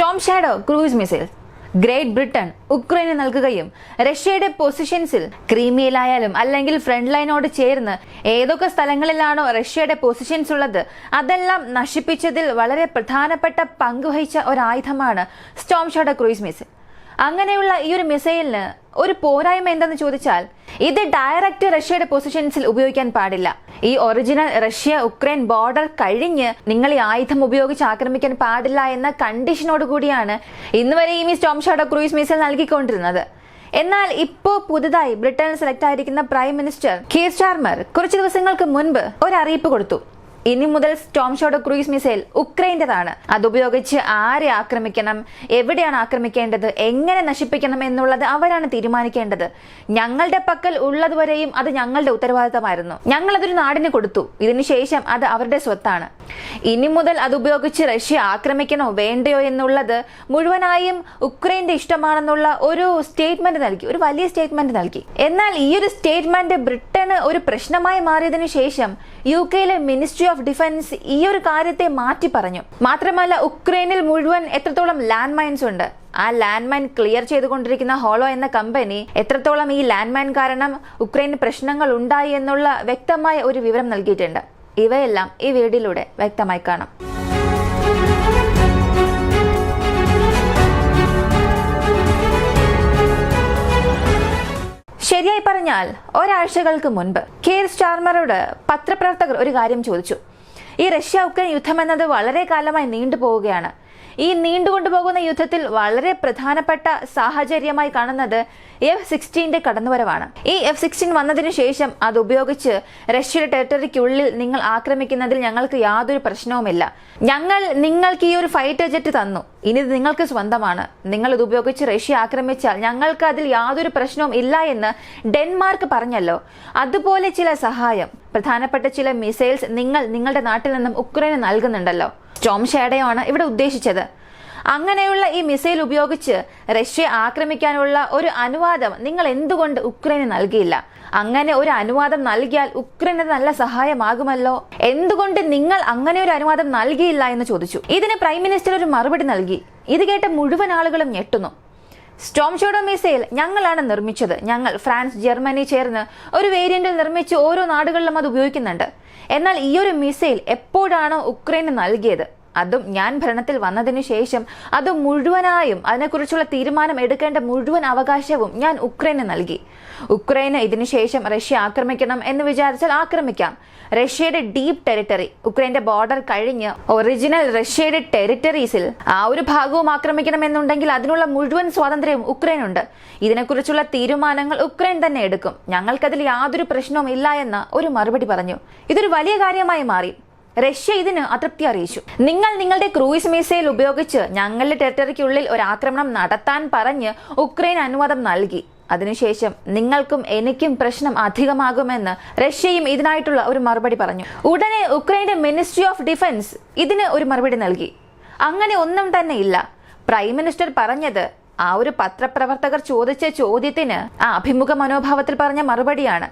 Storm shadow cruise missile great Britain ഉക്രൈന് നൽകുകയും റഷ്യയുടെ പൊസിഷൻസിൽ ക്രീമിയയിലായാലും അല്ലെങ്കിൽ ഫ്രണ്ട് ലൈനോട് ചേർന്ന് ഏതൊക്കെ സ്ഥലങ്ങളിലാണോ റഷ്യയുടെ പൊസിഷൻസ് ഉള്ളത് അതെല്ലാം നശിപ്പിച്ചതിൽ വളരെ പ്രധാനപ്പെട്ട പങ്കുവഹിച്ച ഒരു ആയുധമാണ് സ്റ്റോം ഷാഡോ ക്രൂയിസ് മിസൈൽ. അങ്ങനെയുള്ള ഈ ഒരു മിസൈലിന് ഒരു പോരായ്മ എന്തെന്ന് ചോദിച്ചാൽ ഇത് ഡയറക്റ്റ് റഷ്യയുടെ പൊസിഷൻസിൽ ഉപയോഗിക്കാൻ പാടില്ല. ഈ ഒറിജിനൽ റഷ്യ ഉക്രൈൻ ബോർഡർ കഴിഞ്ഞ് നിങ്ങൾ ഈ ആയുധം ഉപയോഗിച്ച് ആക്രമിക്കാൻ പാടില്ല എന്ന കണ്ടീഷനോട് കൂടിയാണ് ഇന്നുവരെയും ഈ സ്റ്റോം ഷാഡോ ക്രൂയിസ് മിസൈൽ നൽകിക്കൊണ്ടിരുന്നത്. എന്നാൽ ഇപ്പോൾ പുതുതായി ബ്രിട്ടനിൽ സെലക്ട് ആയിരിക്കുന്ന പ്രൈം മിനിസ്റ്റർ കീർ സ്റ്റാർമർ കുറച്ച് ദിവസങ്ങൾക്ക് മുൻപ് ഒരു അറിയിപ്പ് കൊടുത്തു. ഇനി മുതൽ സ്റ്റോം ഷാഡോ ക്രൂയിസ് മിസൈൽ ഉക്രൈൻ്റെതാണ്. അതുപയോഗിച്ച് ആരെ ആക്രമിക്കണം, എവിടെയാണ് ആക്രമിക്കേണ്ടത്, എങ്ങനെ നശിപ്പിക്കണം എന്നുള്ളത് അവരാണ് തീരുമാനിക്കേണ്ടത്. ഞങ്ങളുടെ പക്കൽ ഉള്ളതുവരെയും അത് ഞങ്ങളുടെ ഉത്തരവാദിത്തമായിരുന്നു. ഞങ്ങൾ അതൊരു നാടിന് കൊടുത്തു. ഇതിനുശേഷം അത് അവരുടെ സ്വത്താണ്. ഇനി മുതൽ അതുപയോഗിച്ച് റഷ്യ ആക്രമിക്കണോ വേണ്ടയോ എന്നുള്ളത് മുഴുവനായും ഉക്രൈന്റെ ഇഷ്ടമാണെന്നുള്ള ഒരു സ്റ്റേറ്റ്മെന്റ് നൽകി, ഒരു വലിയ സ്റ്റേറ്റ്മെന്റ് നൽകി. എന്നാൽ ഈ ഒരു സ്റ്റേറ്റ്മെന്റ് ബ്രിട്ടന് ഒരു പ്രശ്നമായി മാറിയതിനു ശേഷം UK മിനിസ്ട്രി ഓഫ് ഡിഫൻസ് ഈ ഒരു കാര്യത്തെ മാറ്റി പറഞ്ഞു. മാത്രമല്ല ഉക്രൈനിൽ മുഴുവൻ എത്രത്തോളം ലാൻഡ് മൈൻസ് ഉണ്ട്, ആ ലാൻഡ് മൈൻ ക്ലിയർ ചെയ്തുകൊണ്ടിരിക്കുന്ന ഹോളോ എന്ന കമ്പനി എത്രത്തോളം ഈ ലാൻഡ് മൈൻ കാരണം ഉക്രൈന് പ്രശ്നങ്ങൾ ഉണ്ടായി എന്നുള്ള വ്യക്തമായ ഒരു വിവരം നൽകിയിട്ടുണ്ട്. ഇവയെല്ലാം ഈ വീഡിയോയിലൂടെ വ്യക്തമായി കാണാം. ശരിയായി പറഞ്ഞാൽ ഒരാഴ്ചകൾക്ക് മുൻപ് കീർ സ്റ്റാർമറോട് പത്രപ്രവർത്തകർ ഒരു കാര്യം ചോദിച്ചു. ഈ റഷ്യ ഉക്രൈൻ യുദ്ധം എന്നത് വളരെ കാലമായി നീണ്ടുപോവുകയാണ്. ഈ നീണ്ടുകൊണ്ടുപോകുന്ന യുദ്ധത്തിൽ വളരെ പ്രധാനപ്പെട്ട സാഹചര്യമായി കാണുന്നത് F-16 കടന്നുവരവാണ്. ഈ F-16 വന്നതിന് ശേഷം അത് ഉപയോഗിച്ച് റഷ്യയുടെ ടെറിട്ടറിക്കുള്ളിൽ നിങ്ങൾ ആക്രമിക്കുന്നതിൽ ഞങ്ങൾക്ക് യാതൊരു പ്രശ്നവുമില്ല. ഞങ്ങൾ നിങ്ങൾക്ക് ഈ ഒരു ഫൈറ്റർ ജെറ്റ് തന്നു, ഇനി ഇത് നിങ്ങൾക്ക് സ്വന്തമാണ്. നിങ്ങൾ ഇത് ഉപയോഗിച്ച് റഷ്യ ആക്രമിച്ചാൽ ഞങ്ങൾക്ക് അതിൽ യാതൊരു പ്രശ്നവും ഇല്ല എന്ന് ഡെൻമാർക്ക് പറഞ്ഞല്ലോ. അതുപോലെ ചില സഹായം, പ്രധാനപ്പെട്ട ചില മിസൈൽസ് നിങ്ങൾ നിങ്ങളുടെ നാട്ടിൽ നിന്നും ഉക്രൈന് നൽകുന്നുണ്ടല്ലോ. സ്റ്റോം ഷാഡോ ആണ് ഇവിടെ ഉദ്ദേശിച്ചത്. അങ്ങനെയുള്ള ഈ മിസൈൽ ഉപയോഗിച്ച് റഷ്യ ആക്രമിക്കാനുള്ള ഒരു അനുവാദം നിങ്ങൾ എന്തുകൊണ്ട് ഉക്രൈന് നൽകിയില്ല? അങ്ങനെ ഒരു അനുവാദം നൽകിയാൽ ഉക്രൈന് നല്ല സഹായമാകുമല്ലോ. എന്തുകൊണ്ട് നിങ്ങൾ അങ്ങനെ ഒരു അനുവാദം നൽകിയില്ല എന്ന് ചോദിച്ചു. ഇതിന് പ്രൈം മിനിസ്റ്റർ ഒരു മറുപടി നൽകി. ഇത് കേട്ട മുഴുവൻ ആളുകളും ഞെട്ടുന്നു. സ്റ്റോം ഷാഡോ മിസൈൽ ഞങ്ങളാണ് നിർമ്മിച്ചത്. ഞങ്ങൾ ഫ്രാൻസ്, ജർമ്മനി ചേർന്ന് ഒരു വേരിയന്റിൽ നിർമ്മിച്ച് ഓരോ നാടുകളിലും അത് ഉപയോഗിക്കുന്നുണ്ട്. എന്നാൽ ഈ ഒരു മിസൈൽ എപ്പോഴാണോ ഉക്രൈന് നൽകിയത്, അതും ഞാൻ ഭരണത്തിൽ വന്നതിന് ശേഷം, അത് മുഴുവനായും അതിനെക്കുറിച്ചുള്ള തീരുമാനം എടുക്കേണ്ട മുഴുവൻ അവകാശവും ഞാൻ ഉക്രൈന് നൽകി. ഉക്രൈന് ഇതിനുശേഷം റഷ്യ ആക്രമിക്കണം എന്ന് വിചാരിച്ചാൽ ആക്രമിക്കാം. റഷ്യയുടെ ഡീപ് ടെറിട്ടറി, ഉക്രൈന്റെ ബോർഡർ കഴിഞ്ഞ് ഒറിജിനൽ റഷ്യയുടെ ടെറിട്ടറീസിൽ ആ ഒരു ഭാഗവും ആക്രമിക്കണമെന്നുണ്ടെങ്കിൽ അതിനുള്ള മുഴുവൻ സ്വാതന്ത്ര്യവും ഉക്രൈനുണ്ട്. ഇതിനെക്കുറിച്ചുള്ള തീരുമാനങ്ങൾ ഉക്രൈൻ തന്നെ എടുക്കും. ഞങ്ങൾക്കതിൽ യാതൊരു പ്രശ്നവും ഇല്ല എന്ന ഒരു മറുപടി പറഞ്ഞു. ഇതൊരു വലിയ കാര്യമായി മാറി. റഷ്യ ഇതിന് അതൃപ്തി അറിയിച്ചു. നിങ്ങൾ നിങ്ങളുടെ ക്രൂയിസ് മിസൈൽ ഉപയോഗിച്ച് ഞങ്ങളുടെ ടെറിട്ടറിക്കുള്ളിൽ ഒരു ആക്രമണം നടത്താൻ പറഞ്ഞ് ഉക്രൈൻ അനുവാദം നൽകി. അതിനുശേഷം നിങ്ങൾക്കും എനിക്കും പ്രശ്നം അധികമാകുമെന്ന് റഷ്യയും ഇതിനായിട്ടുള്ള ഒരു മറുപടി പറഞ്ഞു. ഉടനെ ഉക്രൈന്റെ മിനിസ്ട്രി ഓഫ് ഡിഫൻസ് ഇതിന് ഒരു മറുപടി നൽകി. അങ്ങനെ ഒന്നും തന്നെ ഇല്ല. പ്രൈം മിനിസ്റ്റർ പറഞ്ഞത് ആ ഒരു പത്രപ്രവർത്തകർ ചോദിച്ച ചോദ്യത്തിന് ആ അഭിമുഖ മനോഭാവത്തിൽ പറഞ്ഞ മറുപടിയാണ്.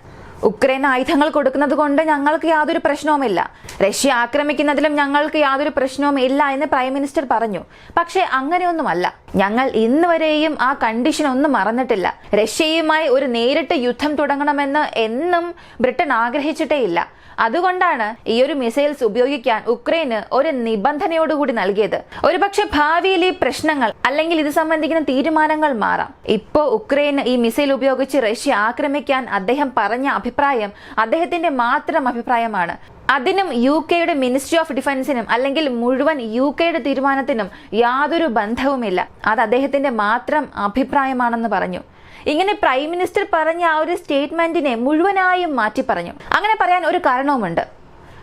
ഉക്രൈൻ ആയുധങ്ങൾ കൊടുക്കുന്നത് കൊണ്ട് ഞങ്ങൾക്ക് യാതൊരു പ്രശ്നവുമില്ല, റഷ്യ ആക്രമിക്കുന്നതിലും ഞങ്ങൾക്ക് യാതൊരു പ്രശ്നവും ഇല്ല എന്ന് പ്രൈം മിനിസ്റ്റർ പറഞ്ഞു. പക്ഷേ അങ്ങനെയൊന്നുമല്ല. ഞങ്ങൾ ഇന്ന് വരെയും ആ കണ്ടീഷൻ ഒന്നും മറന്നിട്ടില്ല. റഷ്യയുമായി ഒരു നേരിട്ട് യുദ്ധം തുടങ്ങണമെന്ന് എന്നും ബ്രിട്ടൻ ആഗ്രഹിച്ചിട്ടേയില്ല. അതുകൊണ്ടാണ് ഈ ഒരു മിസൈൽസ് ഉപയോഗിക്കാൻ ഉക്രൈന് ഒരു നിബന്ധനയോടുകൂടി നൽകിയത്. ഒരുപക്ഷെ ഭാവിയിൽ ഈ പ്രശ്നങ്ങൾ അല്ലെങ്കിൽ ഇത് സംബന്ധിക്കുന്ന തീരുമാനങ്ങൾ മാറാം. ഇപ്പോ ഉക്രൈന് ഈ മിസൈൽ ഉപയോഗിച്ച് റഷ്യ ആക്രമിക്കാൻ അദ്ദേഹം പറഞ്ഞ അഭിപ്രായം അദ്ദേഹത്തിന്റെ മാത്രം അഭിപ്രായമാണ്. അതിനും UK മിനിസ്ട്രി ഓഫ് ഡിഫൻസിനും അല്ലെങ്കിൽ മുഴുവൻ UK തീരുമാനത്തിനും യാതൊരു ബന്ധവുമില്ല. അത് അദ്ദേഹത്തിന്റെ മാത്രം അഭിപ്രായമാണെന്ന് പറഞ്ഞു. ഇങ്ങനെ പ്രൈം മിനിസ്റ്റർ പറഞ്ഞ ആ ഒരു സ്റ്റേറ്റ്മെന്റിനെ മുഴുവനായും മാറ്റി പറഞ്ഞു. അങ്ങനെ പറയാൻ ഒരു കാരണവുമുണ്ട്.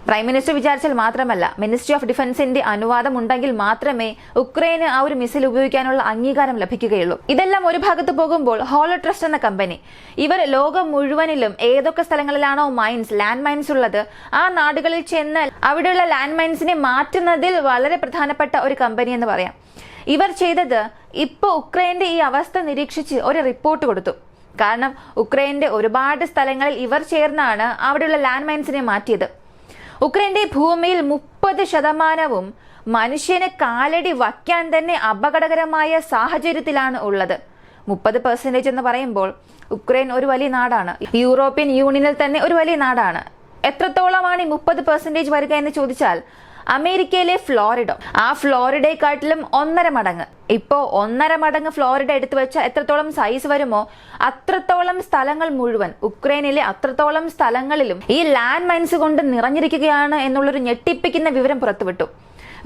പ്രൈം മിനിസ്റ്റർ വിചാരിച്ചാൽ മാത്രമല്ല, മിനിസ്ട്രി ഓഫ് ഡിഫൻസിന്റെ അനുവാദം ഉണ്ടെങ്കിൽ മാത്രമേ ഉക്രൈന് ആ ഒരു മിസൈൽ ഉപയോഗിക്കാനുള്ള അംഗീകാരം ലഭിക്കുകയുള്ളൂ. ഇതെല്ലാം ഒരു ഭാഗത്ത് പോകുമ്പോൾ ഹോളോ ട്രസ്റ്റ് എന്ന കമ്പനി, ഇവർ ലോകം മുഴുവനിലും ഏതൊക്കെ സ്ഥലങ്ങളിലാണോ ലാൻഡ് മൈൻസ് ഉള്ളത് ആ നാടുകളിൽ ചെന്ന് അവിടെയുള്ള ലാൻഡ് മൈൻസിനെ മാറ്റുന്നതിൽ വളരെ പ്രധാനപ്പെട്ട ഒരു കമ്പനി എന്ന് പറയാം. ഇവർ ചെയ്തത് ഇപ്പോൾ ഉക്രൈന്റെ ഈ അവസ്ഥ നിരീക്ഷിച്ച് ഒരു റിപ്പോർട്ട് കൊടുത്തു. കാരണം ഉക്രൈന്റെ ഒരുപാട് സ്ഥലങ്ങളിൽ ഇവർ ചേർന്നാണ് അവിടെയുള്ള ലാൻഡ് മൈൻസിനെ മാറ്റിയത്. ഉക്രൈന്റെ ഭൂമിയിൽ 30% മനുഷ്യന് കാലടി വയ്ക്കാൻ തന്നെ അപകടകരമായ സാഹചര്യത്തിലാണ് ഉള്ളത്. 30% എന്ന് പറയുമ്പോൾ ഉക്രൈൻ ഒരു വലിയ നാടാണ്, യൂറോപ്യൻ യൂണിയനിൽ തന്നെ ഒരു വലിയ നാടാണ്. എത്രത്തോളമാണ് ഈ 30% വരിക എന്ന് ചോദിച്ചാൽ അമേരിക്കയിലെ ഫ്ലോറിഡ, ആ ഫ്ലോറിഡയെക്കാട്ടിലും 1.5 മടങ്ങ്. ഇപ്പോ 1.5 മടങ്ങ് ഫ്ലോറിഡ എടുത്തു വെച്ചാൽ എത്രത്തോളം സൈസ് വരുമോ അത്രത്തോളം സ്ഥലങ്ങൾ മുഴുവൻ ഉക്രൈനിലെ അത്രത്തോളം സ്ഥലങ്ങളിലും ഈ ലാൻഡ് മൈൻസ് കൊണ്ട് നിറഞ്ഞിരിക്കുകയാണ് എന്നുള്ളൊരു ഞെട്ടിപ്പിക്കുന്ന വിവരം പുറത്തുവിട്ടു.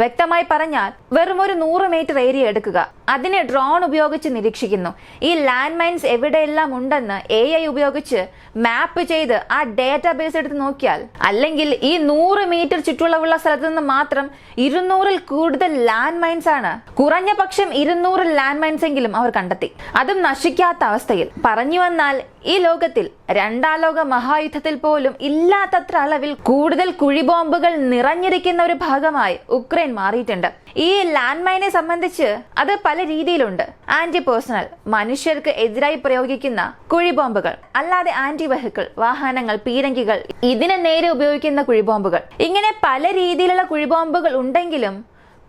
വ്യക്തമായി പറഞ്ഞാൽ വെറും ഒരു 100 മീറ്റർ ഏരിയ എടുക്കുക, അതിനെ ഡ്രോൺ ഉപയോഗിച്ച് നിരീക്ഷിക്കുന്നു. ഈ ലാൻഡ് മൈൻസ് എവിടെയെല്ലാം ഉണ്ടെന്ന് AI ഉപയോഗിച്ച് മാപ്പ് ചെയ്ത് ആ ഡേറ്റാബേസ് എടുത്ത് നോക്കിയാൽ, അല്ലെങ്കിൽ ഈ 100 മീറ്റർ ചുറ്റുളവുള്ള സ്ഥലത്ത് നിന്ന് മാത്രം 200-ൽ കൂടുതൽ ലാൻഡ് മൈൻസ് ആണ്. കുറഞ്ഞ പക്ഷം 200 ലാൻഡ് മൈൻസ് എങ്കിലും അവർ കണ്ടെത്തി, അതും നശിക്കാത്ത അവസ്ഥയിൽ. പറഞ്ഞു വന്നാൽ ഈ ലോകത്തിൽ 2ാം ലോക മഹായുദ്ധത്തിൽ പോലും ഇല്ലാത്തത്ര അളവിൽ കൂടുതൽ കുഴിബോംബുകൾ നിറഞ്ഞിരിക്കുന്ന ഒരു ഭാഗമായി ഉക്രൈൻ മാറിയിട്ടുണ്ട്. ഈ ലാൻഡ് മൈനെ സംബന്ധിച്ച് അത് പല രീതിയിലുണ്ട്. ആന്റി പേഴ്സണൽ, മനുഷ്യർക്ക് എതിരായി പ്രയോഗിക്കുന്ന കുഴിബോംബുകൾ, അല്ലാതെ ആന്റി വെഹിക്കിൾ, വാഹനങ്ങൾ, പീരങ്കികൾ, ഇതിനെ നേരെ ഉപയോഗിക്കുന്ന കുഴിബോംബുകൾ, ഇങ്ങനെ പല രീതിയിലുള്ള കുഴിബോംബുകൾ ഉണ്ടെങ്കിലും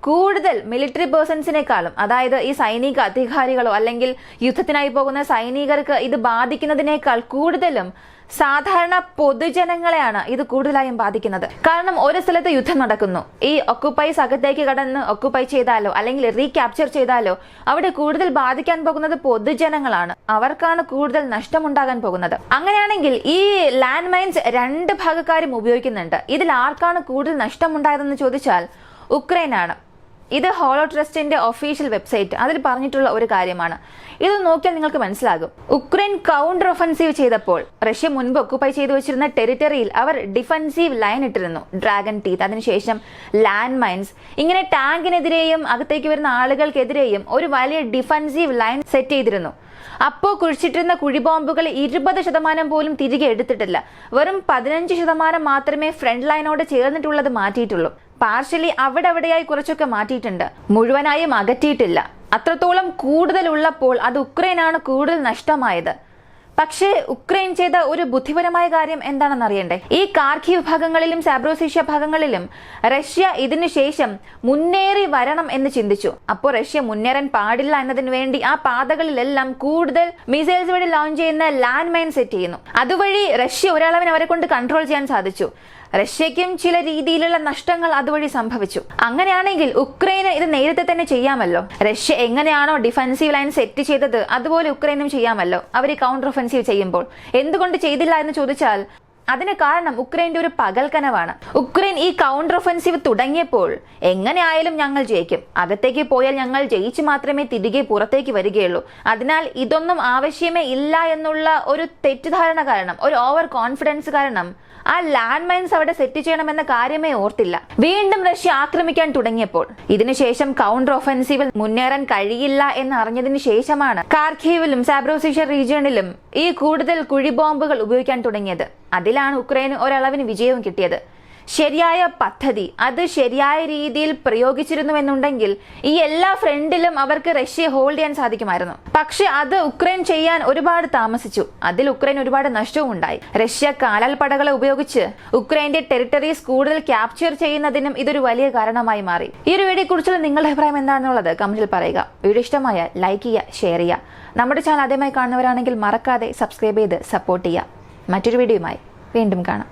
കൂടുതൽ മിലിറ്ററി പേഴ്സൺസിനേക്കാളും, അതായത് ഈ സൈനിക അധികാരികളോ അല്ലെങ്കിൽ യുദ്ധത്തിനായി പോകുന്ന സൈനികർക്ക് ഇത് ബാധിക്കുന്നതിനേക്കാൾ കൂടുതലും സാധാരണ പൊതുജനങ്ങളെയാണ് ഇത് കൂടുതലായും ബാധിക്കുന്നത്. കാരണം ഒരു സ്ഥലത്ത് യുദ്ധം നടക്കുന്നു, ഈ ഒക്കുപ്പൈസ് അകത്തേക്ക് കടന്ന് ഒക്കുപ്പൈ ചെയ്താലോ അല്ലെങ്കിൽ റീക്യാപ്ചർ ചെയ്താലോ അവിടെ കൂടുതൽ ബാധിക്കാൻ പോകുന്നത് പൊതുജനങ്ങളാണ്. അവർക്കാണ് കൂടുതൽ നഷ്ടമുണ്ടാകാൻ പോകുന്നത്. അങ്ങനെയാണെങ്കിൽ ഈ ലാൻഡ് മൈൻസ് 2 ഭാഗക്കാരും ഉപയോഗിക്കുന്നുണ്ട്. ഇതിൽ ആർക്കാണ് കൂടുതൽ നഷ്ടമുണ്ടായതെന്ന് ചോദിച്ചാൽ ഉക്രൈനാണ്. ഇത് ഹോളോ ട്രസ്റ്റിന്റെ ഒഫീഷ്യൽ വെബ്സൈറ്റ് അതിൽ പറഞ്ഞിട്ടുള്ള ഒരു കാര്യമാണ്. ഇത് നോക്കിയാൽ നിങ്ങൾക്ക് മനസ്സിലാകും. ഉക്രൈൻ കൗണ്ടർ ഒഫൻസീവ് ചെയ്തപ്പോൾ റഷ്യ മുൻപ് ഒക്കുപ്പൈ ചെയ്തു വെച്ചിരുന്ന ടെറിട്ടറിയിൽ അവർ ഡിഫൻസീവ് ലൈൻ ഇട്ടിരുന്നു, ഡ്രാഗൺ ടീത്ത്, അതിനുശേഷം ലാൻഡ് മൈൻസ്, ഇങ്ങനെ ടാങ്കിനെതിരെയും അകത്തേക്ക് വരുന്ന ആളുകൾക്കെതിരെയും ഒരു വലിയ ഡിഫൻസീവ് ലൈൻ സെറ്റ് ചെയ്തിരുന്നു. അപ്പോൾ കുഴിച്ചിട്ടിരുന്ന കുഴിബോംബുകൾ 20% പോലും തിരികെ എടുത്തിട്ടില്ല. വെറും 15% മാത്രമേ ഫ്രണ്ട് ലൈനോട് ചേർന്നിട്ടുള്ളത് മാറ്റിയിട്ടുള്ളൂ. പാർഷ്യലി അവിടെയായി കുറച്ചൊക്കെ മാറ്റിയിട്ടുണ്ട്, മുഴുവനായും അകറ്റിയിട്ടില്ല. അത്രത്തോളം കൂടുതൽ ഉള്ളപ്പോൾ അത് ഉക്രൈനാണ് കൂടുതൽ നഷ്ടമായത്. പക്ഷേ ഉക്രൈൻ ചെയ്ത ഒരു ബുദ്ധിപരമായ കാര്യം എന്താണെന്ന് അറിയണ്ടേ? ഈ കാർഖീവ് ഭാഗങ്ങളിലും സാബ്രോസിഷ്യ ഭാഗങ്ങളിലും റഷ്യ ഇതിനു ശേഷം മുന്നേറി വരണം എന്ന് ചിന്തിച്ചു. അപ്പോൾ റഷ്യ മുന്നേറാൻ പാടില്ല എന്നതിന് വേണ്ടി ആ പാതകളിലെല്ലാം കൂടുതൽ മിസൈൽസ് വഴി ലോഞ്ച് ചെയ്യുന്ന ലാൻഡ് മൈൻ സെറ്റ് ചെയ്യുന്നു. അതുവഴി റഷ്യ ഒരളവിന് അവരെ കൊണ്ട് കൺട്രോൾ ചെയ്യാൻ സാധിച്ചു. റഷ്യയ്ക്കും ചില രീതിയിലുള്ള നഷ്ടങ്ങൾ അതുവഴി സംഭവിച്ചു. അങ്ങനെയാണെങ്കിൽ ഉക്രൈന് ഇത് നേരത്തെ തന്നെ ചെയ്യാമല്ലോ. റഷ്യ എങ്ങനെയാണോ ഡിഫൻസീവ് ലൈൻ സെറ്റ് ചെയ്തത് അതുപോലെ ഉക്രൈനും ചെയ്യാമല്ലോ അവർ കൗണ്ടർ ഒഫൻസീവ് ചെയ്യുമ്പോൾ. എന്തുകൊണ്ട് ചെയ്തില്ല എന്ന് ചോദിച്ചാൽ അതിന് കാരണം ഉക്രൈന്റെ ഒരു പകൽക്കനവാണ്. ഉക്രൈൻ ഈ കൗണ്ടർ ഒഫൻസീവ് തുടങ്ങിയപ്പോൾ എങ്ങനെയായാലും ഞങ്ങൾ ജയിക്കും, അകത്തേക്ക് പോയാൽ ഞങ്ങൾ ജയിച്ചു മാത്രമേ തിരികെ പുറത്തേക്ക് വരികയുള്ളൂ, അതിനാൽ ഇതൊന്നും ആവശ്യമേ ഇല്ല എന്നുള്ള ഒരു തെറ്റിദ്ധാരണ കാരണം, ഒരു ഓവർ കോൺഫിഡൻസ് കാരണം ആ ലാൻഡ് മൈൻസ് അവിടെ സെറ്റ് ചെയ്യണമെന്ന കാര്യമേ ഓർത്തില്ല. വീണ്ടും റഷ്യ ആക്രമിക്കാൻ തുടങ്ങിയപ്പോൾ ഇതിനുശേഷം കൗണ്ടർ ഒഫൻസീവിൽ മുന്നേറാൻ കഴിയില്ല എന്ന് അറിഞ്ഞതിന് ശേഷമാണ് കാർഖീവിലും സാബ്രോസിഷ്യ റീജിയണിലും ഈ കൂടുതൽ കുഴിബോംബുകൾ ഉപയോഗിക്കാൻ തുടങ്ങിയത്. അതിലാണ് ഉക്രൈന് ഒരളവിന് വിജയവും കിട്ടിയത്. ശരിയായ പദ്ധതി അത് ശരിയായ രീതിയിൽ പ്രയോഗിച്ചിരുന്നുവെന്നുണ്ടെങ്കിൽ ഈ എല്ലാ ഫ്രണ്ടിലും അവർക്ക് റഷ്യയെ ഹോൾഡ് ചെയ്യാൻ സാധിക്കുമായിരുന്നു. പക്ഷെ അത് ഉക്രൈൻ ചെയ്യാൻ ഒരുപാട് താമസിച്ചു. അതിൽ ഉക്രൈൻ ഒരുപാട് നഷ്ടവും ഉണ്ടായി. റഷ്യ കാലാൽ പടകളെ ഉപയോഗിച്ച് ഉക്രൈന്റെ ടെറിട്ടറീസ് കൂടുതൽ ക്യാപ്ചർ ചെയ്യുന്നതിനും ഇതൊരു വലിയ കാരണമായി മാറി. ഈ ഒരു വീഡിയോയെ കുറിച്ചുള്ള നിങ്ങളുടെ അഭിപ്രായം എന്താണെന്നുള്ളത് കമന്റിൽ പറയുക. വീഡിയോ ഇഷ്ടമായ ലൈക്ക് ചെയ്യുക, ഷെയർ ചെയ്യുക. നമ്മുടെ ചാനൽ ആദ്യമായി കാണുന്നവരാണെങ്കിൽ മറക്കാതെ സബ്സ്ക്രൈബ് ചെയ്ത് സപ്പോർട്ട് ചെയ്യുക. മറ്റൊരു വീഡിയോയുമായി വീണ്ടും കാണാം.